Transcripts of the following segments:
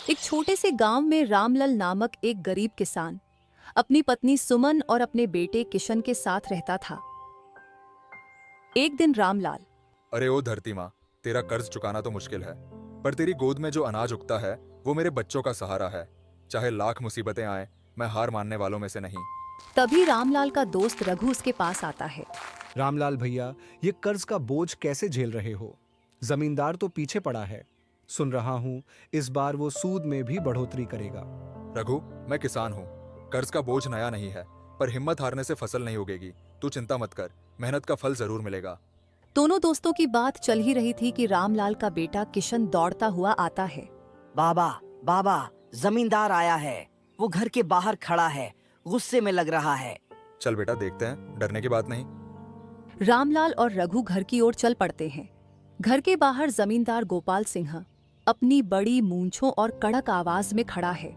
एक छोटे से गांव में रामलाल नामक एक गरीब किसान अपनी पत्नी सुमन और अपने बेटे किशन के साथ रहता था। एक दिन रामलाल। अरे ओ धरती माँ, तेरा कर्ज चुकाना तो मुश्किल है, पर तेरी गोद में जो अनाज उगता है वो मेरे बच्चों का सहारा है। चाहे लाख मुसीबतें आए, मैं हार मानने वालों में से नहीं। तभी रामलाल का दोस्त रघु उसके पास आता है। रामलाल भैया, ये कर्ज का बोझ कैसे झेल रहे हो? जमींदार तो पीछे पड़ा है। सुन रहा हूँ इस बार वो सूद में भी बढ़ोतरी करेगा। रघु, मैं किसान हूँ। कर्ज का बोझ नया नहीं है, पर हिम्मत हारने से फसल नहीं उगेगी। तू चिंता मत कर, मेहनत का फल जरूर मिलेगा। दोनों दोस्तों की बात चल ही रही थी कि रामलाल का बेटा किशन दौड़ता हुआ आता है। बाबा बाबा, जमींदार आया है। वो घर के बाहर खड़ा है, गुस्से में लग रहा है। चल बेटा, देखते हैं, डरने की बात नहीं। रामलाल और रघु घर की ओर चल पड़ते हैं। घर के बाहर जमींदार गोपाल सिंह अपनी बड़ी मूंछों और कड़क आवाज में खड़ा है।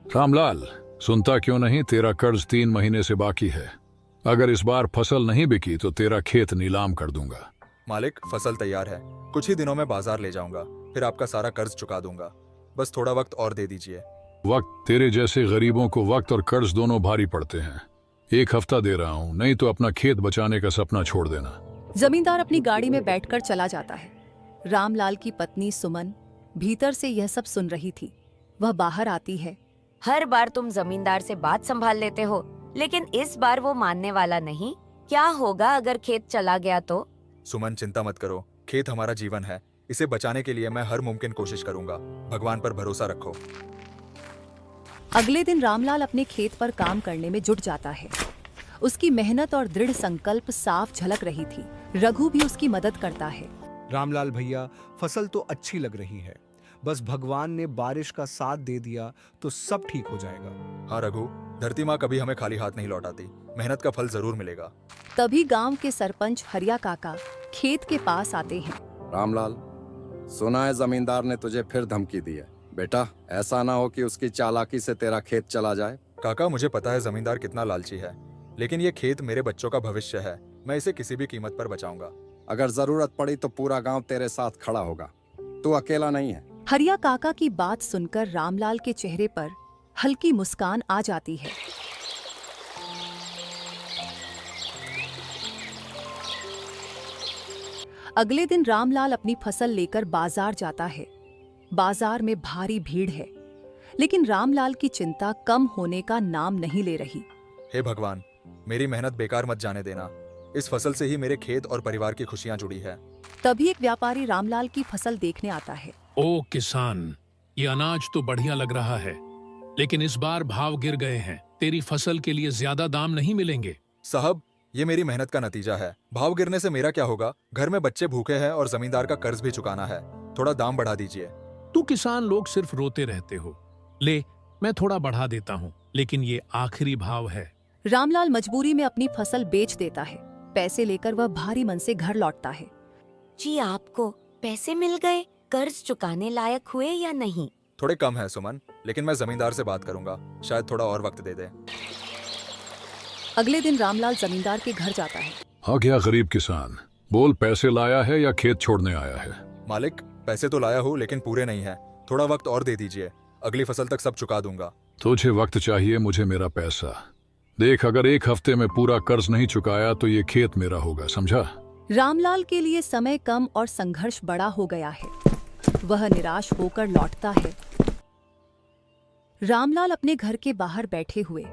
रामलाल, सुनता क्यों नहीं? तेरा कर्ज 3 महीने से बाकी है। अगर इस बार फसल नहीं बिकी तो तेरा खेत नीलाम कर दूंगा। मालिक, फसल तैयार है। कुछ ही दिनों में बाजार ले जाऊंगा, फिर आपका सारा कर्ज चुका दूंगा। बस थोड़ा वक्त और दे दीजिए। वक्त? तेरे जैसे गरीबों को वक्त और कर्ज दोनों भारी पड़ते हैं। 1 हफ्ता दे रहा हूँ, नहीं तो अपना खेत बचाने का सपना छोड़ देना। जमींदार अपनी गाड़ी में बैठकर चला जाता है। रामलाल की पत्नी सुमन भीतर से यह सब सुन रही थी। वह बाहर आती है। हर बार तुम जमींदार से बात संभाल लेते हो, लेकिन इस बार वो मानने वाला नहीं। क्या होगा अगर खेत चला गया तो? सुमन, चिंता मत करो। खेत हमारा जीवन है। इसे बचाने के लिए मैं हर मुमकिन कोशिश करूंगा। भगवान पर भरोसा रखो। अगले दिन रामलाल अपने खेत पर काम करने में जुट जाता है। उसकी मेहनत और दृढ़ संकल्प साफ झलक रही थी। रघु भी उसकी मदद करता है। रामलाल भैया, फसल तो अच्छी लग रही है। बस भगवान ने बारिश का साथ दे दिया तो सब ठीक हो जाएगा। हाँ रघु, धरती माँ कभी हमें खाली हाथ नहीं लौटाती। मेहनत का फल जरूर मिलेगा। तभी गांव के सरपंच हरिया काका खेत के पास आते हैं। रामलाल, सुना है जमींदार ने तुझे फिर धमकी दी है। बेटा, ऐसा ना हो कि उसकी चालाकी से तेरा खेत चला जाए। काका, मुझे पता है जमींदार कितना लालची है, लेकिन ये खेत मेरे बच्चों का भविष्य है। मैं इसे किसी भी कीमत पर बचाऊंगा। अगर जरूरत पड़ी तो पूरा गांव तेरे साथ खड़ा होगा। तू अकेला नहीं है। हरिया काका की बात सुनकर रामलाल के चेहरे पर हल्की मुस्कान आ जाती है। अगले दिन रामलाल अपनी फसल लेकर बाजार जाता है। बाजार में भारी भीड़ है, लेकिन रामलाल की चिंता कम होने का नाम नहीं ले रही। हे भगवान, मेरी मेहनत बेकार मत जाने देना। इस फसल से ही मेरे खेत और परिवार की खुशियां जुड़ी है। तभी एक व्यापारी रामलाल की फसल देखने आता है। ओ किसान, ये अनाज तो बढ़िया लग रहा है, लेकिन इस बार भाव गिर गए हैं। तेरी फसल के लिए ज्यादा दाम नहीं मिलेंगे। साहब, ये मेरी मेहनत का नतीजा है। भाव गिरने से मेरा क्या होगा? घर में बच्चे भूखे हैं और जमींदार का कर्ज भी चुकाना है। थोड़ा दाम बढ़ा दीजिए। तू किसान लोग सिर्फ रोते रहते हो। ले, मैं थोड़ा बढ़ा देता हूँ, लेकिन ये आखिरी भाव है। रामलाल मजबूरी में अपनी फसल बेच देता है। पैसे लेकर वह भारी मन से घर लौटता है। जी, आपको पैसे मिल गए? कर्ज चुकाने लायक हुए या नहीं? थोड़े कम है सुमन, लेकिन मैं जमींदार से बात करूंगा। शायद थोड़ा और वक्त दे दे। अगले दिन रामलाल जमींदार के घर जाता है। हाँ क्या गरीब किसान, बोल, पैसे लाया है या खेत छोड़ने आया है? मालिक, पैसे तो लाया हूँ, लेकिन पूरे नहीं है। थोड़ा वक्त और दे दीजिए। अगली फसल तक सब चुका दूंगा। तुझे वक्त चाहिए, मुझे मेरा पैसा। देख, अगर 1 हफ्ते में पूरा कर्ज नहीं चुकाया तो ये खेत मेरा होगा, समझा? रामलाल के लिए समय कम और संघर्ष बड़ा हो गया है। वह निराश होकर लौटता है। रामलाल अपने घर के बाहर बैठे हुए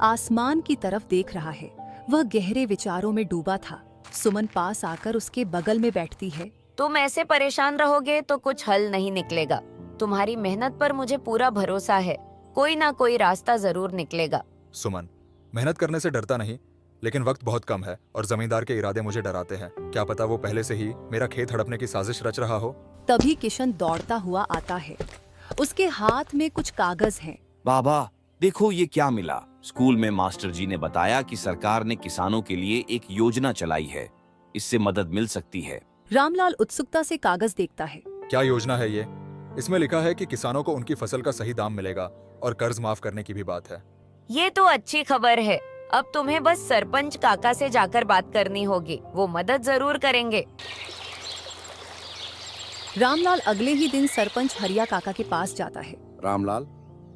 आसमान की तरफ देख रहा है। वह गहरे विचारों में डूबा था। सुमन पास आकर उसके बगल में बैठती है। तुम ऐसे परेशान रहोगे तो कुछ हल नहीं निकलेगा। तुम्हारी मेहनत पर मुझे पूरा भरोसा है। कोई ना कोई रास्ता जरूर निकलेगा। सुमन, मेहनत करने से डरता नहीं, लेकिन वक्त बहुत कम है और जमींदार के इरादे मुझे डराते हैं। क्या पता वो पहले से ही मेरा खेत हड़पने की साजिश रच रहा हो। तभी किशन दौड़ता हुआ आता है। उसके हाथ में कुछ कागज हैं। बाबा, देखो ये क्या मिला। स्कूल में मास्टर जी ने बताया कि सरकार ने किसानों के लिए एक योजना चलाई है। इससे मदद मिल सकती है। रामलाल उत्सुकता से कागज देखता है। क्या योजना है ये? इसमें लिखा है कि किसानों को उनकी फसल का सही दाम मिलेगा और कर्ज माफ करने की भी बात है। ये तो अच्छी खबर है। अब तुम्हें बस सरपंच काका से जाकर बात करनी होगी। वो मदद जरूर करेंगे। रामलाल अगले ही दिन सरपंच हरिया काका के पास जाता है। रामलाल,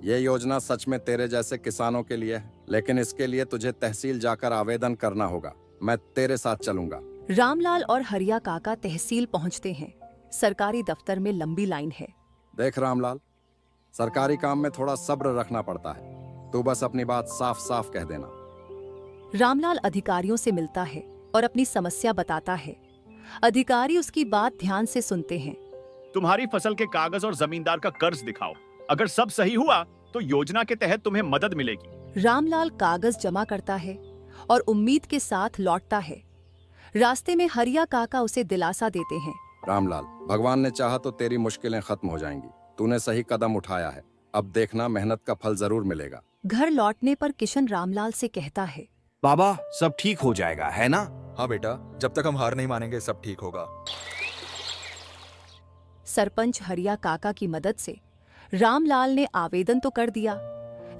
ये योजना सच में तेरे जैसे किसानों के लिए है, लेकिन इसके लिए तुझे तहसील जाकर आवेदन करना होगा। मैं तेरे साथ चलूंगा। रामलाल और हरिया काका तहसील पहुंचते हैं। सरकारी दफ्तर में लंबी लाइन है। देख रामलाल, सरकारी काम में थोड़ा सब्र रखना पड़ता है। तू बस अपनी बात साफ साफ कह देना। रामलाल अधिकारियों से मिलता है और अपनी समस्या बताता है। अधिकारी उसकी बात ध्यान से सुनते हैं। तुम्हारी फसल के कागज और जमींदार का कर्ज दिखाओ। अगर सब सही हुआ तो योजना के तहत तुम्हें मदद मिलेगी। रामलाल कागज जमा करता है और उम्मीद के साथ लौटता है। रास्ते में हरिया काका उसे दिलासा देते हैं। रामलाल, भगवान ने चाहा तो तेरी मुश्किलें खत्म हो जाएंगी। तूने सही कदम उठाया है। अब देखना, मेहनत का फल जरूर मिलेगा। घर लौटने पर किशन रामलाल से कहता है, बाबा, सब ठीक हो जाएगा, है ना? हाँ बेटा, जब तक हम हार नहीं मानेंगे सब ठीक होगा। सरपंच हरिया काका की मदद से रामलाल ने आवेदन तो कर दिया,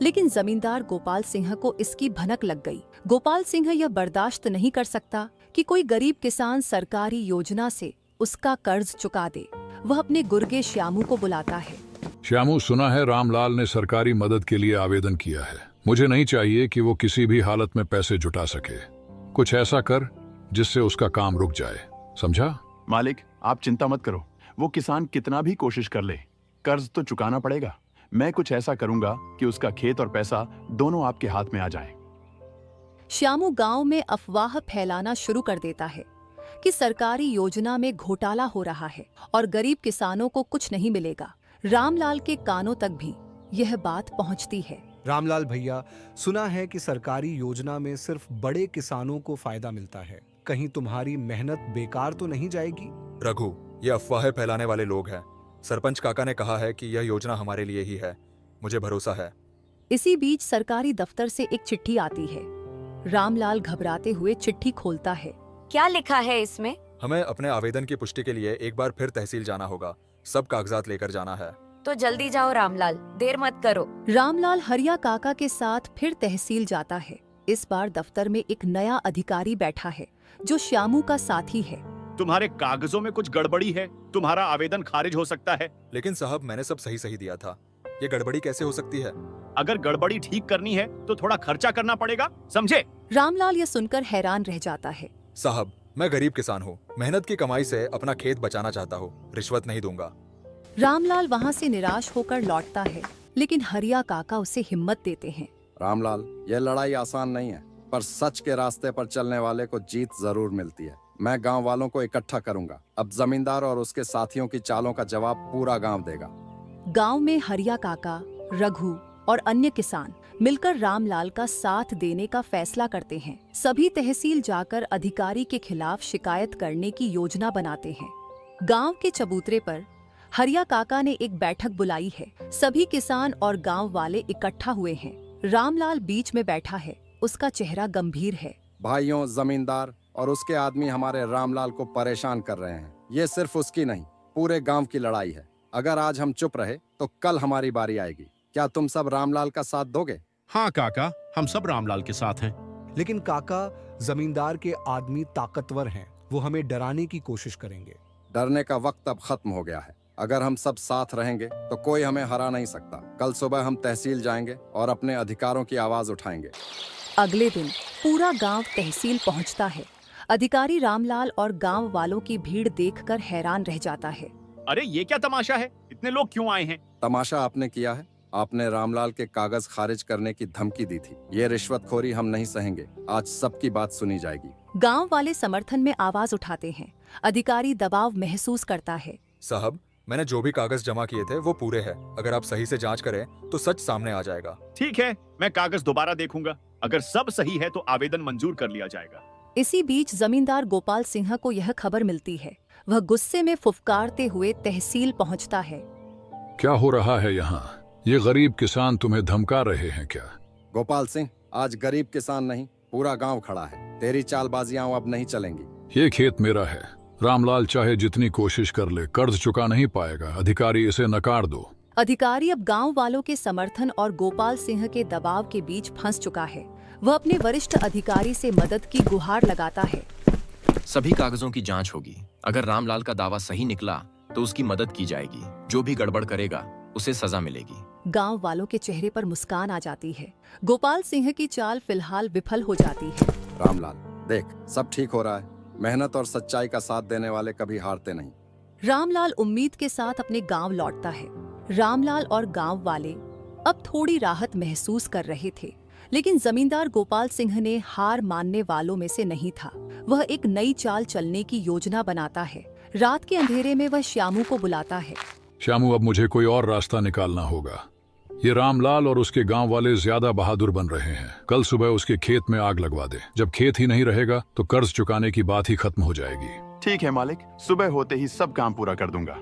लेकिन जमींदार गोपाल सिंह को इसकी भनक लग गई। गोपाल सिंह यह बर्दाश्त नहीं कर सकता कि कोई गरीब किसान सरकारी योजना से उसका कर्ज चुका दे। वह अपने गुर्गे श्यामू को बुलाता है। श्यामू, सुना है रामलाल ने सरकारी मदद के लिए आवेदन किया है। मुझे नहीं चाहिए कि वो किसी भी हालत में पैसे जुटा सके। कुछ ऐसा कर जिससे उसका काम रुक जाए, समझा? मालिक, आप चिंता मत करो। वो किसान कितना भी कोशिश कर ले, कर्ज तो चुकाना पड़ेगा। मैं कुछ ऐसा करूंगा कि उसका खेत और पैसा दोनों आपके हाथ में आ जाएं। श्यामू गांव में अफवाह फैलाना शुरू कर देता है कि सरकारी योजना में घोटाला हो रहा है और गरीब किसानों को कुछ नहीं मिलेगा। रामलाल के कानों तक भी यह बात पहुंचती है। रामलाल भैया, सुना है कि सरकारी योजना में सिर्फ बड़े किसानों को फायदा मिलता है। कहीं तुम्हारी मेहनत बेकार तो नहीं जाएगी? रघु, ये अफवाहें फैलाने वाले लोग हैं। सरपंच काका ने कहा है कि यह योजना हमारे लिए ही है। मुझे भरोसा है। इसी बीच सरकारी दफ्तर से एक चिट्ठी आती है। रामलाल घबराते हुए चिट्ठी खोलता है। क्या लिखा है इसमें? हमें अपने आवेदन की पुष्टि के लिए एक बार फिर तहसील जाना होगा। सब कागजात लेकर जाना है। तो जल्दी जाओ रामलाल, देर मत करो। रामलाल हरिया काका के साथ फिर तहसील जाता है। इस बार दफ्तर में एक नया अधिकारी बैठा है जो श्यामू का साथी है। तुम्हारे कागजों में कुछ गड़बड़ी है, तुम्हारा आवेदन खारिज हो सकता है। लेकिन साहब, मैंने सब सही सही दिया था। ये गड़बड़ी कैसे हो सकती है? अगर गड़बड़ी ठीक करनी है तो थोड़ा खर्चा करना पड़ेगा, समझे? रामलाल यह सुनकर हैरान रह जाता है। साहब, मैं गरीब किसान हूँ। मेहनत की कमाई से अपना खेत बचाना चाहता हूँ। रिश्वत नहीं दूंगा। रामलाल वहाँ से निराश होकर लौटता है, लेकिन हरिया काका उसे हिम्मत देते हैं। रामलाल, यह लड़ाई आसान नहीं है, पर सच के रास्ते पर चलने वाले को जीत जरूर मिलती है। मैं गांव वालों को इकट्ठा करूंगा। अब जमींदार और उसके साथियों की चालों का जवाब पूरा गांव देगा। गांव में हरिया काका, रघु और अन्य किसान मिलकर रामलाल का साथ देने का फैसला करते हैं। सभी तहसील जाकर अधिकारी के खिलाफ शिकायत करने की योजना बनाते हैं। गांव के चबूतरे पर हरिया काका ने एक बैठक बुलाई है। सभी किसान और गांव वाले इकट्ठा हुए हैं। रामलाल बीच में बैठा है। उसका चेहरा गंभीर है। भाइयों, जमींदार और उसके आदमी हमारे रामलाल को परेशान कर रहे हैं। ये सिर्फ उसकी नहीं, पूरे गांव की लड़ाई है। अगर आज हम चुप रहे तो कल हमारी बारी आएगी। क्या तुम सब रामलाल का साथ दोगे? हाँ काका, हम सब रामलाल के साथ हैं। लेकिन काका, जमींदार के आदमी ताकतवर हैं। वो हमें डराने की कोशिश करेंगे। डरने का वक्त अब खत्म हो गया है। अगर हम सब साथ रहेंगे तो कोई हमें हरा नहीं सकता। कल सुबह हम तहसील जाएंगे और अपने अधिकारों की आवाज उठाएंगे। अगले दिन पूरा गांव तहसील पहुंचता है। अधिकारी रामलाल और गांव वालों की भीड़ देखकर हैरान रह जाता है। अरे ये क्या तमाशा है? इतने लोग क्यों आए हैं? तमाशा आपने किया है। आपने रामलाल के कागज खारिज करने की धमकी दी थी। ये रिश्वतखोरी हम नहीं सहेंगे। आज सबकी बात सुनी जाएगी। गांव वाले समर्थन में आवाज उठाते हैं। अधिकारी दबाव महसूस करता है। साहब, मैंने जो भी कागज जमा किए थे वो पूरे हैं। अगर आप सही से जांच करें तो सच सामने आ जाएगा। ठीक है, मैं कागज दोबारा देखूंगा। अगर सब सही है तो आवेदन मंजूर कर लिया जाएगा। इसी बीच जमींदार गोपाल सिंह को यह खबर मिलती है। वह गुस्से में फुफकारते हुए तहसील पहुंचता है। क्या हो रहा है यहाँ? ये गरीब किसान तुम्हें धमका रहे हैं क्या? गोपाल सिंह, आज गरीब किसान नहीं, पूरा गांव खड़ा है। तेरी चालबाजियां अब नहीं चलेंगी। ये खेत मेरा है। रामलाल चाहे जितनी कोशिश कर ले, कर्ज चुका नहीं पाएगा। अधिकारी इसे नकार दो। अधिकारी अब गांव वालों के समर्थन और गोपाल सिंह के दबाव के बीच फंस चुका है। वह अपने वरिष्ठ अधिकारी से मदद की गुहार लगाता है। सभी कागजों की जांच होगी। अगर रामलाल का दावा सही निकला तो उसकी मदद की जाएगी। जो भी गड़बड़ करेगा उसे सजा मिलेगी। गांव वालों के चेहरे पर मुस्कान आ जाती है। गोपाल सिंह की चाल फिलहाल विफल हो जाती है। रामलाल, देख, सब ठीक हो रहा है। मेहनत और सच्चाई का साथ देने वाले कभी हारते नहीं। रामलाल उम्मीद के साथ अपने गांव लौटता है। रामलाल और गांव वाले अब थोड़ी राहत महसूस कर रहे थे, लेकिन जमींदार गोपाल सिंह ने हार मानने वालों में से नहीं था। वह एक नई चाल चलने की योजना बनाता है। रात के अंधेरे में वह श्यामू को बुलाता है। श्यामू, अब मुझे कोई और रास्ता निकालना होगा। ये रामलाल और उसके गांव वाले ज्यादा बहादुर बन रहे हैं। कल सुबह उसके खेत में आग लगवा दे। जब खेत ही नहीं रहेगा तो कर्ज चुकाने की बात ही खत्म हो जाएगी। ठीक है मालिक, सुबह होते ही सब काम पूरा कर दूंगा।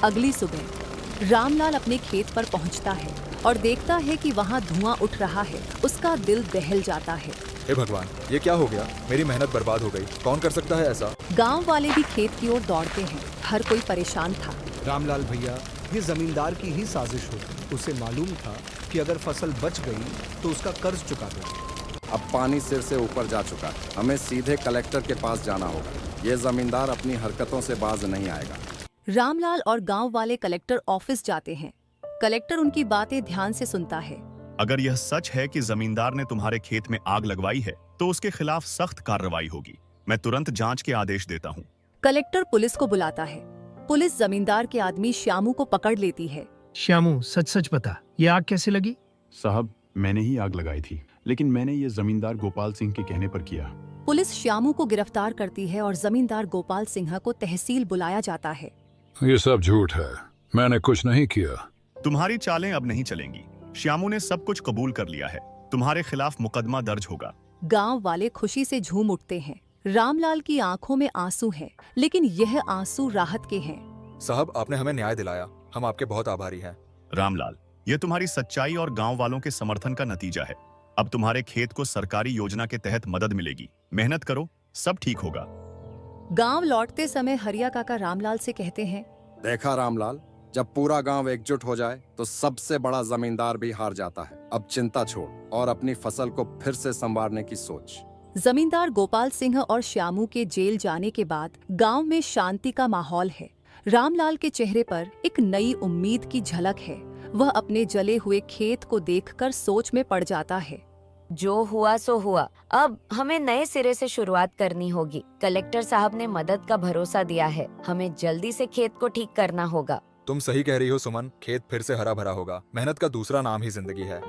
अगली सुबह रामलाल अपने खेत पर पहुंचता है और देखता है कि वहां धुआं उठ रहा है। उसका दिल दहल जाता है। हे भगवान, ये क्या हो गया? मेरी मेहनत बर्बाद हो गई। कौन कर सकता है ऐसा? गांव वाले भी खेत की ओर दौड़ते हैं। हर कोई परेशान था। रामलाल भैया, ये जमींदार की ही साजिश होगी। उसे मालूम था कि अगर फसल बच गई तो उसका कर्ज चुका देगा। अब पानी सिर से ऊपर जा चुका है। हमें सीधे कलेक्टर के पास जाना होगा। ये जमींदार अपनी हरकतों से बाज नहीं आएगा। रामलाल और गांव वाले कलेक्टर ऑफिस जाते हैं। कलेक्टर उनकी बातें ध्यान से सुनता है। अगर यह सच है कि जमींदार ने तुम्हारे खेत में आग लगवाई है तो उसके खिलाफ सख्त कार्रवाई होगी। मैं तुरंत जांच के आदेश देता हूँ। कलेक्टर पुलिस को बुलाता है। पुलिस जमींदार के आदमी श्यामू को पकड़ लेती है। श्यामू, सच सच बता, ये आग कैसे लगी? साहब, मैंने ही आग लगाई थी, लेकिन मैंने ये जमींदार गोपाल सिंह के कहने पर किया। पुलिस श्यामू को गिरफ्तार करती है और जमींदार गोपाल सिंह को तहसील बुलाया जाता है। ये सब झूठ है, मैंने कुछ नहीं किया। तुम्हारी चालें अब नहीं चलेंगी। श्यामू ने सब कुछ कबूल कर लिया है। तुम्हारे खिलाफ मुकदमा दर्ज होगा। गांव वाले खुशी से झूम उठते हैं। रामलाल की आंखों में आंसू हैं, लेकिन यह आंसू राहत के हैं। साहब, आपने हमें न्याय दिलाया। हम आपके बहुत आभारी हैं। रामलाल, ये तुम्हारी सच्चाई और गांव वालों के समर्थन का नतीजा है। अब तुम्हारे खेत को सरकारी योजना के तहत मदद मिलेगी। मेहनत करो, सब ठीक होगा। गांव लौटते समय हरिया काका रामलाल से कहते हैं, देखा रामलाल, जब पूरा गांव एकजुट हो जाए तो सबसे बड़ा जमींदार भी हार जाता है। अब चिंता छोड़ और अपनी फसल को फिर से संवारने की सोच। जमींदार गोपाल सिंह और श्यामू के जेल जाने के बाद गांव में शांति का माहौल है। रामलाल के चेहरे पर एक नई उम्मीद की झलक है। वह अपने जले हुए खेत को देखकर सोच में पड़ जाता है। जो हुआ सो हुआ। अब हमें नए सिरे से शुरुआत करनी होगी। कलेक्टर साहब ने मदद का भरोसा दिया है। हमें जल्दी से खेत को ठीक करना होगा। तुम सही कह रही हो सुमन। खेत फिर से हरा भरा होगा। मेहनत का दूसरा नाम ही जिंदगी है।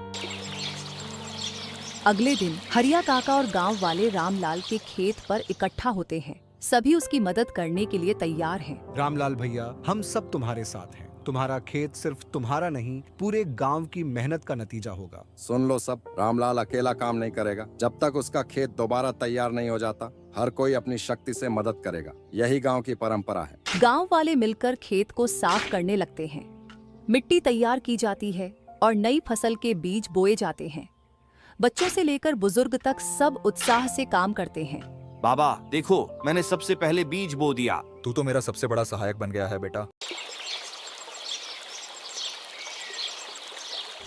अगले दिन हरिया काका और गांव वाले रामलाल के खेत पर इकट्ठा होते हैं। सभी उसकी मदद करने के लिए तैयार हैं। रामलाल भैया, हम सब तुम्हारे साथ हैं। तुम्हारा खेत सिर्फ तुम्हारा नहीं, पूरे गांव की मेहनत का नतीजा होगा। सुन लो सब, रामलाल अकेला काम नहीं करेगा। जब तक उसका खेत दोबारा तैयार नहीं हो जाता, हर कोई अपनी शक्ति से मदद करेगा। यही गांव की परंपरा है। गांव वाले मिलकर खेत को साफ करने लगते हैं। मिट्टी तैयार की जाती है और नई फसल के बीज बोए जाते हैं। बच्चों से लेकर बुजुर्ग तक सब उत्साह से काम करते हैं। बाबा देखो, मैंने सबसे पहले बीज बो दिया। तू तो मेरा सबसे बड़ा सहायक बन गया है बेटा।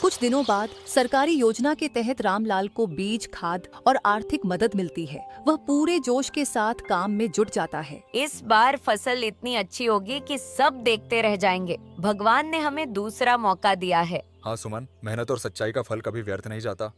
कुछ दिनों बाद सरकारी योजना के तहत रामलाल को बीज, खाद और आर्थिक मदद मिलती है। वह पूरे जोश के साथ काम में जुट जाता है। इस बार फसल इतनी अच्छी होगी कि सब देखते रह जाएंगे। भगवान ने हमें दूसरा मौका दिया है। हाँ सुमन, मेहनत और सच्चाई का फल कभी व्यर्थ नहीं जाता।